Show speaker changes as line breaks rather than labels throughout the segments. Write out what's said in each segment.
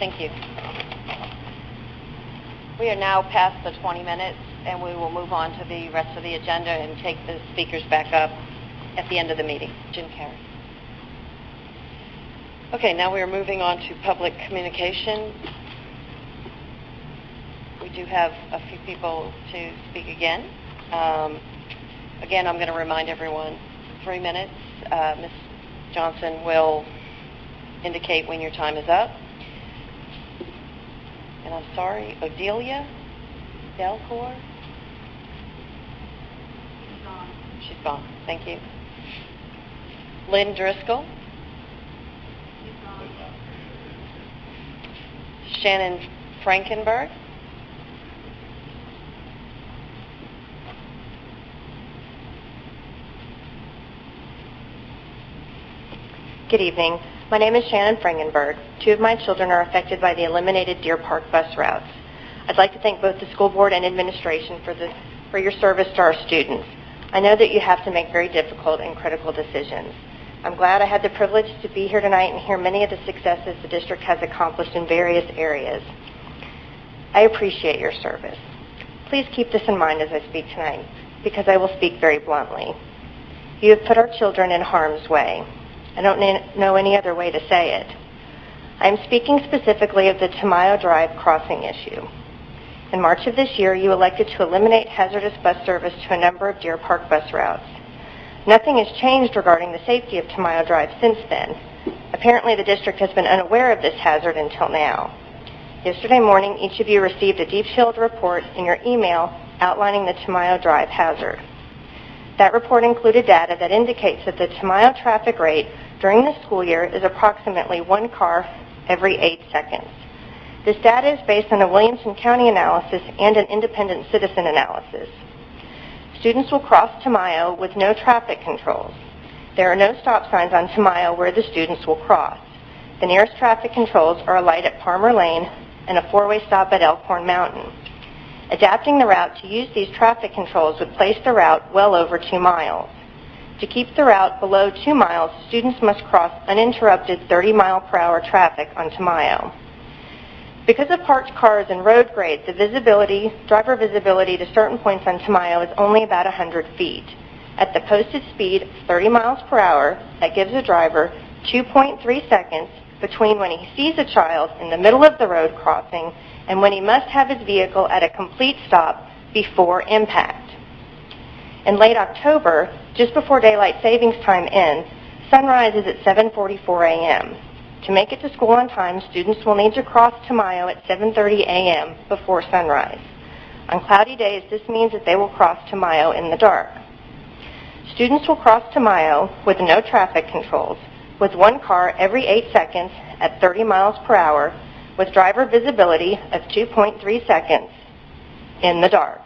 Thank you. We are now past the 20 minutes, and we will move on to the rest of the agenda and take the speakers back up at the end of the meeting. Jim Carey. Okay, now we are moving on to public communication. We do have a few people to speak again. Again, I'm going to remind everyone, 3 minutes. Ms. Johnson will indicate when your time is up. And I'm sorry, Odelia Delcor? She's gone. She's gone. Thank you. Lynn Driscoll? She's gone. Shannon Frankenberg?
Good evening. My name is Shannon Frankenberg. 2 of my children are affected by the eliminated Deerpark bus routes. I'd like to thank both the school board and administration for your service to our students. I know that you have to make very difficult and critical decisions. I'm glad I had the privilege to be here tonight and hear many of the successes the district has accomplished in various areas. I appreciate your service. Please keep this in mind as I speak tonight, because I will speak very bluntly. You have put our children in harm's way. I don't know any other way to say it. I am speaking specifically of the Tamayo Drive crossing issue. In March of this year, you elected to eliminate hazardous bus service to a number of Deerpark bus routes. Nothing has changed regarding the safety of Tamayo Drive since then. Apparently, the district has been unaware of this hazard until now. Yesterday morning, each of you received a detailed report in your email outlining the Tamayo Drive hazard. That report included data that indicates that the Tamayo traffic rate during the school year is approximately 1 car every 8 seconds. This data is based on a Williamson County analysis and an independent citizen analysis. Students will cross Tamayo with no traffic controls. There are no stop signs on Tamayo where the students will cross. The nearest traffic controls are a light at Palmer Lane and a 4-way stop at Elkhorn Mountain. Adapting the route to use these traffic controls would place the route well over 2 miles. To keep the route below 2 miles, students must cross uninterrupted 30-mile-per-hour traffic on Tamayo. Because of parked cars and road grade, the driver visibility to certain points on Tamayo is only about 100 feet. At the posted speed of 30 miles per hour, that gives a driver 2.3 seconds between when he sees a child in the middle of the road crossing and when he must have his vehicle at a complete stop before impact. In late October, just before daylight savings time ends, sunrise is at 7:44 a.m. To make it to school on time, students will need to cross Tamayo at 7:30 a.m. before sunrise. On cloudy days, this means that they will cross Tamayo in the dark. Students will cross Tamayo with no traffic controls, with 1 car every 8 seconds at 30 miles per hour, with driver visibility of 2.3 seconds in the dark.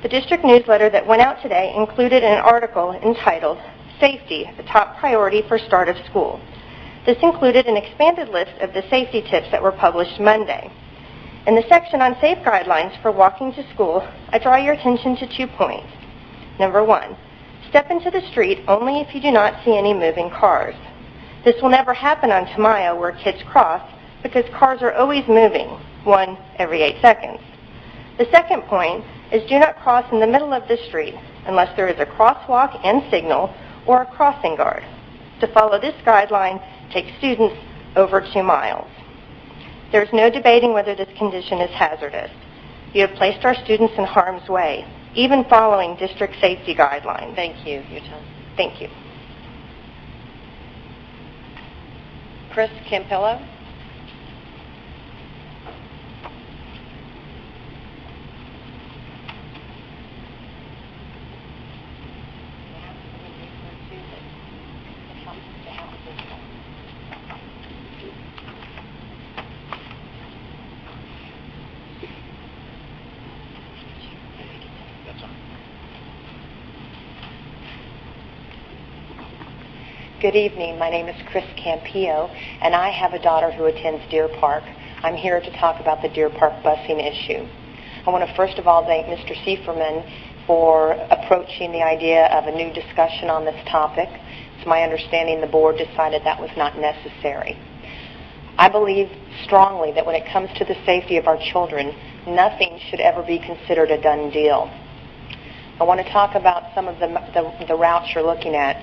The district newsletter that went out today included an article entitled, Safety, a Top Priority for Start of School. This included an expanded list of the safety tips that were published Monday. In the section on safe guidelines for walking to school, I draw your attention to 2 points. Number 1, step into the street only if you do not see any moving cars. This will never happen on Tamayo where kids cross, because cars are always moving, 1 every 8 seconds. The second point is do not cross in the middle of the street unless there is a crosswalk and signal or a crossing guard. To follow this guideline takes students over 2 miles. There is no debating whether this condition is hazardous. You have placed our students in harm's way, even following district safety guidelines.
Thank you. Your time.
Thank you.
Chris Campillo. Good evening. My name is Chris Campillo, and I have a daughter who attends Deerpark. I'm here to talk about the Deerpark busing issue. I want to first of all thank Mr. Sieferman for approaching the idea of a new discussion on this topic. It's my understanding the board decided that was not necessary. I believe strongly that when it comes to the safety of our children, nothing should ever be considered a done deal. I want to talk about some of the routes you're looking at.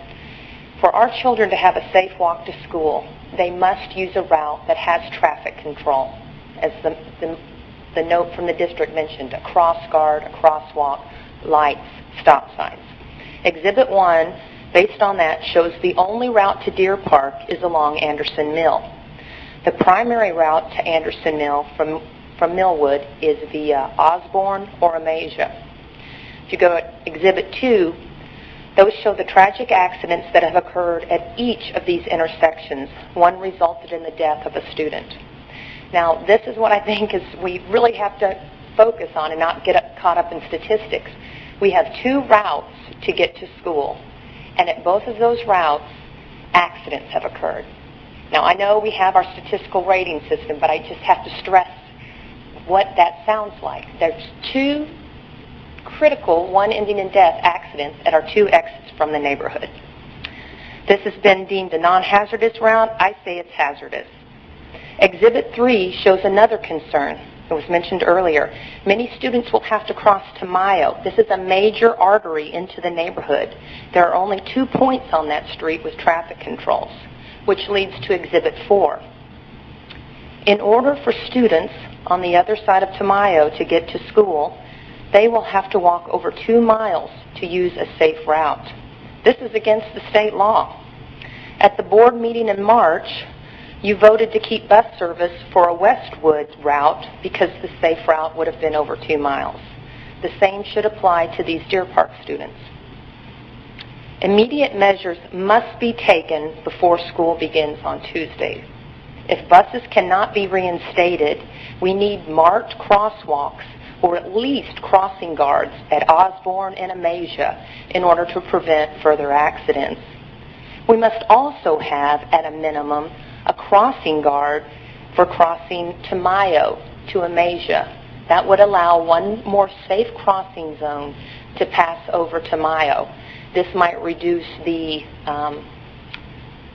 For our children to have a safe walk to school, they must use a route that has traffic control. As the note from the district mentioned, a cross guard, a crosswalk, lights, stop signs. Exhibit 1, based on that, shows the only route to Deer Park is along Anderson Mill. The primary route to Anderson Mill from Millwood is via Osborne or Amasia. If you go to Exhibit 2, those show the tragic accidents that have occurred at each of these intersections. One resulted in the death of a student. Now, this is what I think is we really have to focus on and not get caught up in statistics. We have 2 routes to get to school, and at both of those routes, accidents have occurred. Now, I know we have our statistical rating system, but I just have to stress what that sounds like. There's 2 critical, one ending in death, accidents at our 2 exits from the neighborhood. This has been deemed a non-hazardous route. I say it's hazardous. Exhibit 3 shows another concern. It was mentioned earlier. Many students will have to cross Tamayo. This is a major artery into the neighborhood. There are only 2 points on that street with traffic controls, which leads to Exhibit 4. In order for students on the other side of Tamayo to get to school, they will have to walk over 2 miles to use a safe route. This is against the state law. At the board meeting in March, you voted to keep bus service for a Westwood route because the safe route would have been over 2 miles. The same should apply to these Deer Park students. Immediate measures must be taken before school begins on Tuesday. If buses cannot be reinstated, we need marked crosswalks or at least crossing guards at Osborne and Amasia in order to prevent further accidents. We must also have, at a minimum, a crossing guard for crossing Tamayo to Amasia. That would allow one more safe crossing zone to pass over Tamayo. This might reduce the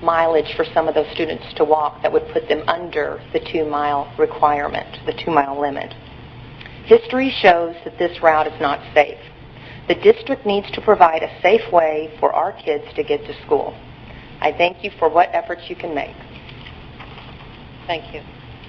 mileage for some of those students to walk that would put them under the 2-mile requirement, the 2-mile limit. History shows that this route is not safe. The district needs to provide a safe way for our kids to get to school. I thank you for what efforts you can make. Thank you.